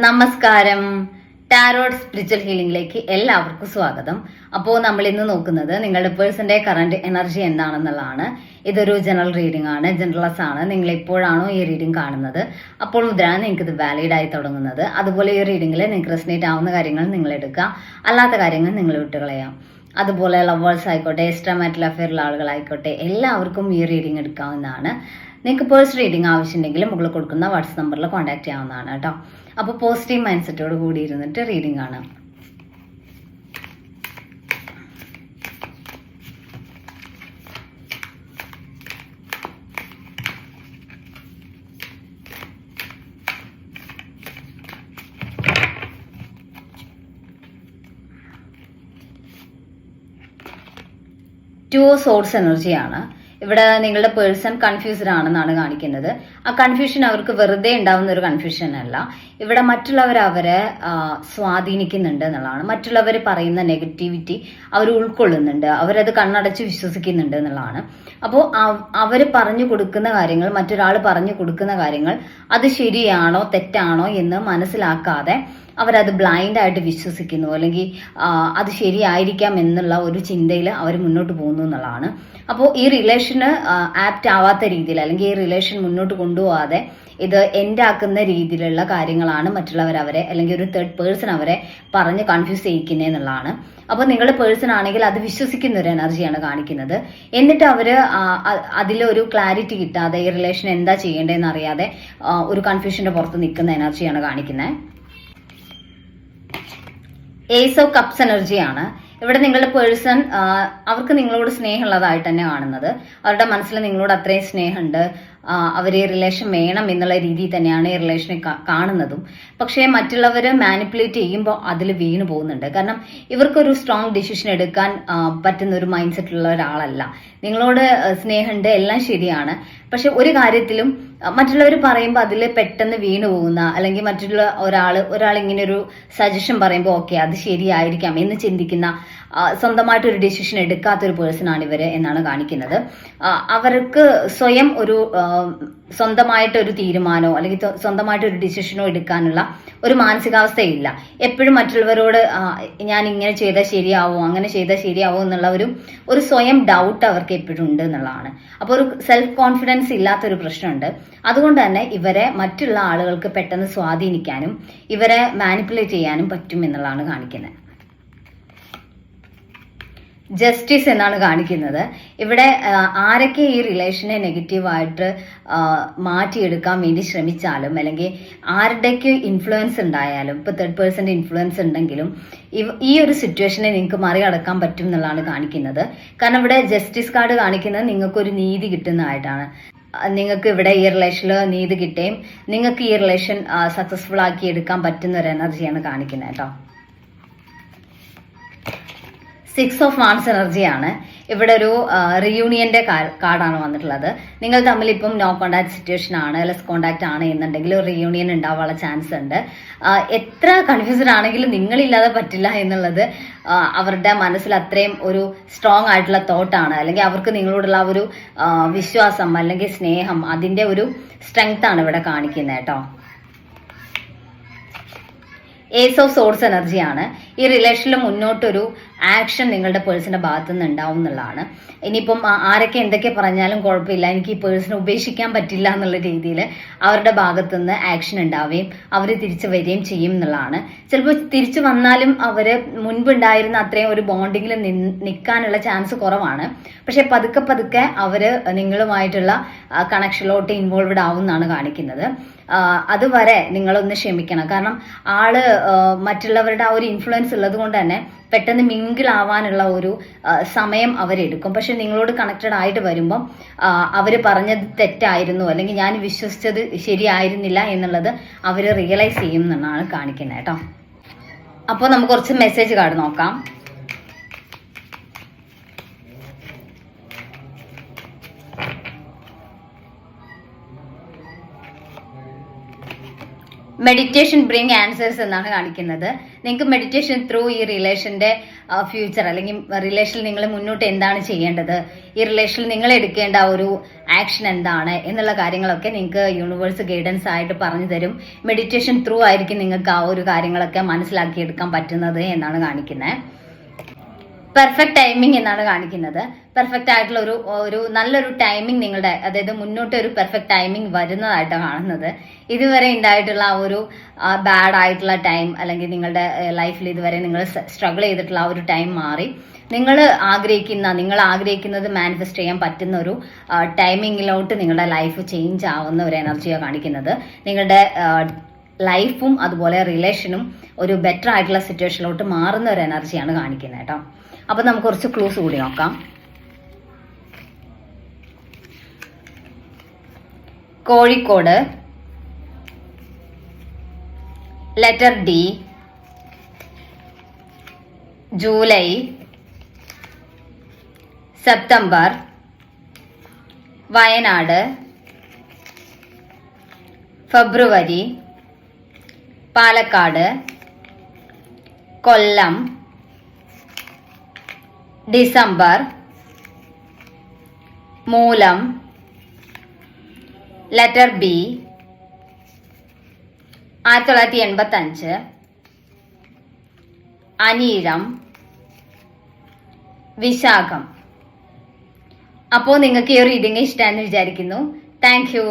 നമസ്കാരം. Tarot spiritual ഹീലിംഗിലേക്ക് എല്ലാവർക്കും സ്വാഗതം. അപ്പോൾ നമ്മൾ ഇന്ന് നോക്കുന്നത് നിങ്ങളുടെ പേഴ്സന്റെ കറന്റ് എനർജി എന്താണെന്നുള്ളതാണ്. ഇതൊരു ജനറൽ റീഡിംഗ് ആണ്, ജനറൽസ് ആണ്. നിങ്ങൾ എപ്പോഴാണോ ഈ റീഡിംഗ് കാണുന്നത് അപ്പോൾ മുതലാണ് നിങ്ങൾക്ക് ഇത് വാലിഡ് ആയി തുടങ്ങുന്നത്. അതുപോലെ ഈ റീഡിംഗിൽ നിങ്ങൾക്ക് റെസനേറ്റ് ആവുന്ന കാര്യങ്ങൾ നിങ്ങൾ എടുക്കുക, അല്ലാത്ത കാര്യങ്ങൾ നിങ്ങൾ വിട്ടുകളയാം. അതുപോലെ ലവേഴ്സ് ആയിക്കോട്ടെ, എക്സ്ട്രാ മാരിറ്റൽ അഫെയറുള്ള ആളുകളായിക്കോട്ടെ, എല്ലാവർക്കും ഈ റീഡിംഗ് എടുക്കാവുന്നതാണ്. നിങ്ങൾക്ക് പേഴ്സണൽ റീഡിംഗ് ആവശ്യമുണ്ടെങ്കിൽ മുകളിൽ കൊടുക്കുന്ന വാട്സ്ആപ്പ് നമ്പറിൽ കോൺടാക്ട് ചെയ്യാവുന്നതാണ് കേട്ടോ. അപ്പോൾ പോസിറ്റീവ് മൈൻഡ് സെറ്റോട് കൂടി ഇരുന്നിട്ട് റീഡിംഗ് ആണ്. ടു സോഴ്സ് എനർജിയാണ്. ഇവിടെ നിങ്ങളുടെ പേഴ്സൺ കൺഫ്യൂസ്ഡ് ആണെന്നാണ് കാണിക്കുന്നത്. ആ കൺഫ്യൂഷൻ അവർക്ക് വെറുതെ ഉണ്ടാവുന്ന ഒരു കൺഫ്യൂഷൻ അല്ല. ഇവിടെ മറ്റുള്ളവർ അവരെ സ്വാധീനിക്കുന്നുണ്ട് എന്നുള്ളതാണ്. മറ്റുള്ളവർ പറയുന്ന നെഗറ്റിവിറ്റി അവർ ഉൾക്കൊള്ളുന്നുണ്ട്, അവരത് കണ്ണടച്ച് വിശ്വസിക്കുന്നുണ്ട് എന്നുള്ളതാണ്. അപ്പോൾ അവർ പറഞ്ഞു കൊടുക്കുന്ന കാര്യങ്ങൾ, മറ്റൊരാൾ പറഞ്ഞു കൊടുക്കുന്ന കാര്യങ്ങൾ അത് ശരിയാണോ തെറ്റാണോ എന്ന് മനസ്സിലാക്കാതെ അവരത് ബ്ലൈൻഡ് ആയിട്ട് വിശ്വസിക്കുന്നു, അല്ലെങ്കിൽ അത് ശരിയായിരിക്കാം എന്നുള്ള ഒരു ചിന്തയിൽ അവർ മുന്നോട്ട് പോകുന്നു എന്നുള്ളതാണ്. അപ്പോൾ ഈ റിലേഷന് ആപ്റ്റ് ആവാത്ത രീതിയിൽ, അല്ലെങ്കിൽ ഈ റിലേഷൻ മുന്നോട്ട് കൊണ്ടുപോകാതെ ഇത് എൻഡ് ആക്കുന്ന രീതിയിലുള്ള കാര്യങ്ങളാണ് മറ്റുള്ളവർ അവരെ, അല്ലെങ്കിൽ ഒരു തേർഡ് പേഴ്സൺ അവരെ പറഞ്ഞ് കൺഫ്യൂസ് ചെയ്യിക്കുന്നത് എന്നുള്ളതാണ്. അപ്പോൾ നിങ്ങളുടെ പേഴ്സൺ ആണെങ്കിൽ അത് വിശ്വസിക്കുന്ന ഒരു എനർജിയാണ് കാണിക്കുന്നത്. എന്നിട്ട് അവര് അതിലൊരു ക്ലാരിറ്റി കിട്ടാതെ, ഈ റിലേഷൻ എന്താ ചെയ്യേണ്ടതെന്ന് അറിയാതെ ഒരു കൺഫ്യൂഷന്റെ പുറത്ത് നിൽക്കുന്ന എനർജിയാണ് കാണിക്കുന്നത്. ഏസ് ഓഫ് കപ്സ് എനർജിയാണ്. ഇവിടെ നിങ്ങളുടെ പേഴ്സൺ അവർക്ക് നിങ്ങളോട് സ്നേഹമുള്ളതായിട്ട് തന്നെ കാണുന്നത്. അവരുടെ മനസ്സിൽ നിങ്ങളോട് അത്രയും സ്നേഹമുണ്ട്, അവർ ഈ റിലേഷൻ വേണം എന്നുള്ള രീതിയിൽ തന്നെയാണ് ഈ റിലേഷനെ കാണുന്നതും. പക്ഷേ മറ്റുള്ളവർ മാനിപ്പുലേറ്റ് ചെയ്യുമ്പോൾ അതിൽ വീണു പോകുന്നുണ്ട്. കാരണം ഇവർക്കൊരു സ്ട്രോങ് ഡിസിഷൻ എടുക്കാൻ പറ്റുന്ന ഒരു മൈൻഡ് സെറ്റുള്ള ഒരാളല്ല. നിങ്ങളോട് സ്നേഹമുണ്ട്, എല്ലാം ശരിയാണ്. പക്ഷെ ഒരു കാര്യത്തിലും മറ്റുള്ളവർ പറയുമ്പോൾ അതിൽ പെട്ടെന്ന് വീണു പോകുന്ന, അല്ലെങ്കിൽ മറ്റുള്ള ഒരാൾ ഇങ്ങനെ ഒരു സജഷൻ പറയുമ്പോൾ ഓക്കെ അത് ശരിയായിരിക്കാം എന്ന് ചിന്തിക്കുന്ന, സ്വന്തമായിട്ടൊരു ഡിസിഷൻ എടുക്കാത്തൊരു പേഴ്സൺ ആണ് ഇവര് എന്നാണ് കാണിക്കുന്നത്. അവർക്ക് സ്വയം ഒരു സ്വന്തമായിട്ടൊരു തീരുമാനമോ അല്ലെങ്കിൽ സ്വന്തമായിട്ടൊരു ഡിസിഷനോ എടുക്കാനുള്ള ഒരു മാനസികാവസ്ഥയില്ല. എപ്പോഴും മറ്റുള്ളവരോട് ഞാൻ ഇങ്ങനെ ചെയ്താൽ ശരിയാവോ, അങ്ങനെ ചെയ്താൽ ശരിയാവോ എന്നുള്ള ഒരു സ്വയം ഡൗട്ട് അവർക്ക് എപ്പോഴും ഉണ്ട് എന്നുള്ളതാണ്. അപ്പോൾ ഒരു സെൽഫ് കോൺഫിഡൻസ് ഇല്ലാത്തൊരു പ്രശ്നമുണ്ട്. അതുകൊണ്ട് തന്നെ ഇവരെ മറ്റുള്ള ആളുകൾക്ക് പെട്ടെന്ന് സ്വാധീനിക്കാനും ഇവരെ മാനിപ്പുലേറ്റ് ചെയ്യാനും പറ്റും എന്നുള്ളതാണ് കാണിക്കുന്നത്. ജസ്റ്റിസ് എന്നാണ് കാണിക്കുന്നത്. ഇവിടെ ആരൊക്കെ ഈ റിലേഷനെ നെഗറ്റീവായിട്ട് മാറ്റിയെടുക്കാൻ വേണ്ടി ശ്രമിച്ചാലും, അല്ലെങ്കിൽ ആരുടെയൊക്കെ ഇൻഫ്ലുവൻസ് ഉണ്ടായാലും, ഇപ്പൊ തേർഡ് പേഴ്സന്റെ ഇൻഫ്ലുവൻസ് ഉണ്ടെങ്കിലും ഈ ഒരു സിറ്റുവേഷനെ നിങ്ങൾക്ക് മറികടക്കാൻ പറ്റും എന്നുള്ളതാണ് കാണിക്കുന്നത്. കാരണം ഇവിടെ ജസ്റ്റിസ് കാർഡ് കാണിക്കുന്നത് നിങ്ങൾക്കൊരു നീതി കിട്ടുന്നതായിട്ടാണ്. നിങ്ങൾക്ക് ഇവിടെ ഈ റിലേഷനിൽ നീതി കിട്ടുകയും നിങ്ങൾക്ക് ഈ റിലേഷൻ സക്സസ്ഫുൾ ആക്കി എടുക്കാൻ പറ്റുന്ന ഒരു എനർജിയാണ് കാണിക്കുന്നത് കേട്ടോ. 6 ഓഫ് വാൺസ് എനർജിയാണ്. ഇവിടെ ഒരു റിയൂണിയന്റെ കാർഡാണ് വന്നിട്ടുള്ളത്. നിങ്ങൾ തമ്മിൽ ഇപ്പം നോ കോണ്ടാക്ട് സിറ്റുവേഷൻ ആണ്, ലെസ് കോണ്ടാക്ട് ആണ് എന്നുണ്ടെങ്കിൽ ഒരു റിയൂണിയൻ ഉണ്ടാവാനുള്ള ചാൻസ് ഉണ്ട്. എത്ര കൺഫ്യൂസ്ഡ് ആണെങ്കിലും നിങ്ങളില്ലാതെ പറ്റില്ല എന്നുള്ളത് അവരുടെ മനസ്സിൽ അത്രയും ഒരു സ്ട്രോങ് ആയിട്ടുള്ള തോട്ടാണ്, അല്ലെങ്കിൽ അവർക്ക് നിങ്ങളോടുള്ള ഒരു വിശ്വാസം അല്ലെങ്കിൽ സ്നേഹം, അതിന്റെ ഒരു സ്ട്രെങ്ത് ആണ് ഇവിടെ കാണിക്കുന്നത് കേട്ടോ. ഏസ് ഓഫ് സോഴ്സ് എനർജിയാണ്. ഈ റിലേഷനിൽ മുന്നോട്ടൊരു ആക്ഷൻ നിങ്ങളുടെ പേഴ്സന്റെ ഭാഗത്തു നിന്ന് ഉണ്ടാവും എന്നുള്ളതാണ്. ഇനിയിപ്പം ആരൊക്കെ എന്തൊക്കെ പറഞ്ഞാലും കുഴപ്പമില്ല, എനിക്ക് ഈ പേഴ്സണെ ഉപേക്ഷിക്കാൻ പറ്റില്ല എന്നുള്ള രീതിയിൽ അവരുടെ ഭാഗത്തുനിന്ന് ആക്ഷൻ ഉണ്ടാവുകയും അവർ തിരിച്ചു വരികയും ചെയ്യും എന്നുള്ളതാണ്. ചിലപ്പോൾ തിരിച്ചു വന്നാലും അവർ മുൻപുണ്ടായിരുന്ന അത്രയും ഒരു ബോണ്ടിങ്ങിൽ നിൽക്കാനുള്ള ചാൻസ് കുറവാണ്. പക്ഷെ പതുക്കെ പതുക്കെ അവര് നിങ്ങളുമായിട്ടുള്ള കണക്ഷനിലോട്ട് ഇൻവോൾവ്ഡ് ആവും എന്നാണ് കാണിക്കുന്നത്. അതുവരെ നിങ്ങളൊന്ന് ക്ഷമിക്കണം. കാരണം ആള് മറ്റുള്ളവരുടെ ആ ഒരു ഇൻഫ്ലുവൻസ് ഉള്ളത് കൊണ്ട് തന്നെ പെട്ടെന്ന് മിങ്കിൾ ആവാനുള്ള ഒരു സമയം അവരെടുക്കും. പക്ഷെ നിങ്ങളോട് കണക്റ്റഡ് ആയിട്ട് വരുമ്പം അവര് പറഞ്ഞത് തെറ്റായിരുന്നു, അല്ലെങ്കിൽ ഞാൻ വിശ്വസിച്ചത് ശരിയായിരുന്നില്ല എന്നുള്ളത് അവര് റിയലൈസ് ചെയ്യും എന്നാണ് കാണിക്കുന്നത് കേട്ടോ. അപ്പോൾ നമുക്ക് കുറച്ച് മെസ്സേജ് കാർഡ് നോക്കാം. മെഡിറ്റേഷൻ ബ്രിങ് ആൻസേഴ്സ് എന്നാണ് കാണിക്കുന്നത്. നിങ്ങൾക്ക് മെഡിറ്റേഷൻ ത്രൂ ഈ റിലേഷന്റെ ഫ്യൂച്ചർ അല്ലെങ്കിൽ റിലേഷനിൽ നിങ്ങൾ മുന്നോട്ട് എന്താണ് ചെയ്യേണ്ടത്, ഈ റിലേഷനിൽ നിങ്ങൾ എടുക്കേണ്ട ഒരു ആക്ഷൻ എന്താണ് എന്നുള്ള കാര്യങ്ങളൊക്കെ നിങ്ങൾക്ക് യൂണിവേഴ്സ് ഗൈഡൻസ് ആയിട്ട് പറഞ്ഞു തരും. മെഡിറ്റേഷൻ ത്രൂ ആയിരിക്കും നിങ്ങൾക്ക് ആ ഒരു കാര്യങ്ങളൊക്കെ മനസ്സിലാക്കിയെടുക്കാൻ പറ്റുന്നത് എന്നാണ് കാണിക്കുന്നത്. പെർഫെക്റ്റ് ടൈമിംഗ് എന്നാണ് കാണിക്കുന്നത്. പെർഫെക്റ്റ് ആയിട്ടുള്ള ഒരു നല്ലൊരു ടൈമിംഗ് നിങ്ങളുടെ, അതായത് മുന്നോട്ട് ഒരു പെർഫെക്റ്റ് ടൈമിംഗ് വരുന്നതായിട്ടാണ് കാണുന്നത്. ഇതുവരെ ഉണ്ടായിട്ടുള്ള ആ ഒരു ബാഡ് ആയിട്ടുള്ള ടൈം, അല്ലെങ്കിൽ നിങ്ങളുടെ ലൈഫിൽ ഇതുവരെ നിങ്ങൾ സ്ട്രഗിൾ ചെയ്തിട്ടുള്ള ആ ഒരു ടൈം മാറി നിങ്ങൾ ആഗ്രഹിക്കുന്നത് മാനിഫെസ്റ്റ് ചെയ്യാൻ പറ്റുന്ന ഒരു ടൈമിങ്ങിലോട്ട് നിങ്ങളുടെ ലൈഫ് ചേഞ്ച് ആവുന്ന ഒരു എനർജിയാണ് കാണിക്കുന്നത്. നിങ്ങളുടെ ലൈഫും അതുപോലെ റിലേഷനും ഒരു ബെറ്റർ ആയിട്ടുള്ള സിറ്റുവേഷനിലോട്ട് മാറുന്ന ഒരു എനർജിയാണ് കാണിക്കുന്നത് കേട്ടോ. അപ്പൊ നമുക്ക് കുറച്ച് ക്ലൂസ് കൂടി നോക്കാം. Kozhikode, letter D, July, September, Wayanad, February, Palakkad, Kollam, December, Moolam, letter B, 1985, Anizham, Vishakham. അപ്പോൾ നിങ്ങൾക്ക് ഈ ഒരു റീഡിംഗ് ഇഷ്ടമാണെന്ന് വിചാരിക്കുന്നു. Thank U.